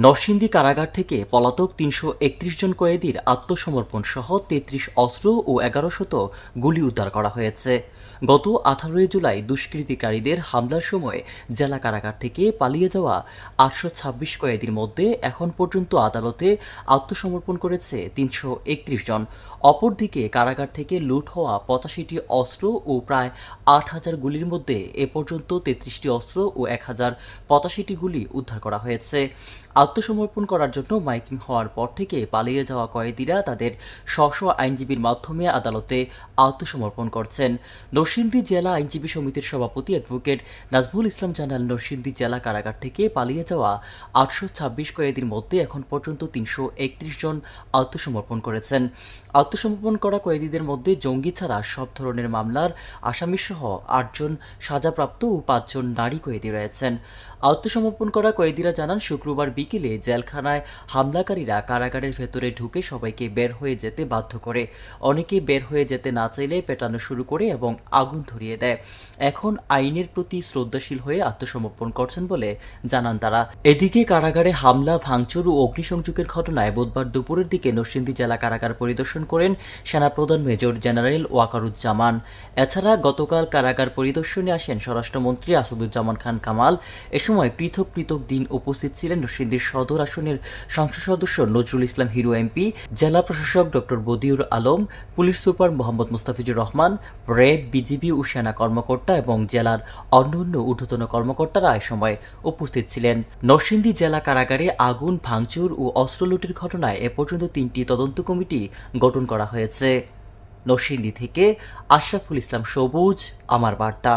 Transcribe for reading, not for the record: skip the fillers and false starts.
নরসিংদী কারাগার থেকে পলাতক ৩৩১ জন কয়েদির আত্মসমর্পণ সহ ৩৩ অস্ত্র ও ১১শত গুলি উদ্ধার করা হয়েছে। গত ১৮ জুলাই দুষ্কৃতিকারীদের হামলার সময় জেলা কারাগার থেকে পালিয়ে যাওয়া ৮২৬ কয়েদির মধ্যে এখন পর্যন্ত আদালতে আত্মসমর্পণ করেছে ৩৩১ জন। অপরদিকে কারাগার থেকে লুট হওয়া ৮৫টি অস্ত্র ও প্রায় ৮,০০০ গুলির মধ্যে এ পর্যন্ত ৩৩টি অস্ত্র ও ১,০৮৫টি গুলি উদ্ধার করা হয়েছে। আত্মসমর্পণ করার জন্য মাইকিং হওয়ার পর থেকে পালিয়ে যাওয়া কয়েদিরা তাদের স্ব আইনজীবীর মাধ্যমে আদালতে আত্মসমর্পণ করছেন। নরসিংদী জেলা আইনজীবী সমিতির সভাপতি অ্যাডভোকেট নাজমুল ইসলাম জানান, নরসিংদী জেলা কারাগার থেকে পালিয়ে যাওয়া ৮২৬ কয়েদির মধ্যে এখন পর্যন্ত ৩৩১ জন আত্মসমর্পণ করেছেন। আত্মসমর্পণ করা কয়েদিদের মধ্যে জঙ্গি ছাড়া সব ধরনের মামলার আসামিসহ ৮ জন সাজাপ্রাপ্ত ও ৫ জন নারী কয়েদি রয়েছেন। আত্মসমর্পণ করা কয়েদিরা জানান, শুক্রবার বিকেলে জেলখানায় হামলাকারীরা কারাগারের ভেতরে ঢুকে সবাইকে বের হয়ে যেতে বাধ্য করে। অনেকে বের হয়ে যেতে না চাইলে পেটানো শুরু করে এবং আগুন ধরিয়ে দেয়। এখন আইনের প্রতি শ্রদ্ধাশীল হয়ে আত্মসমর্পণ করছেন বলে জানান তারা। এদিকে কারাগারে হামলা, ভাঙচুর ও অগ্নিসংযোগের ঘটনায় বুধবার দুপুরের দিকে নরসিংদী জেলা কারাগার পরিদর্শন করেন সেনাপ্রধান মেজর জেনারেল ওয়াকারুজ্জামান। এছাড়া গতকাল কারাগার পরিদর্শনে আসেন স্বরাষ্ট্রমন্ত্রী আসাদুজ্জামান খান কামাল। এ সময় পৃথক পৃথক দিন উপস্থিত ছিলেন নরসিংদীর সদর আসনের সংসদ সদস্য নজরুল ইসলাম হিরু এমপি, জেলা প্রশাসক doctor Badiur Alam, police super Mohammad Mustafizur Rahman, RAB, BGB ও সেনা কর্মকর্তা এবং জেলার অন্যান্য ঊর্ধ্বতন কর্মকর্তারা এ সময় উপস্থিত ছিলেন। নরসিংদী জেলা কারাগারে আগুন, ভাঙচুর ও অস্ত্র লুটের ঘটনায় এ পর্যন্ত ৩টি তদন্ত কমিটি গঠন করা হয়েছে। নরসিংদী থেকে আশরাফুল ইসলাম সবুজ, আমার বার্তা।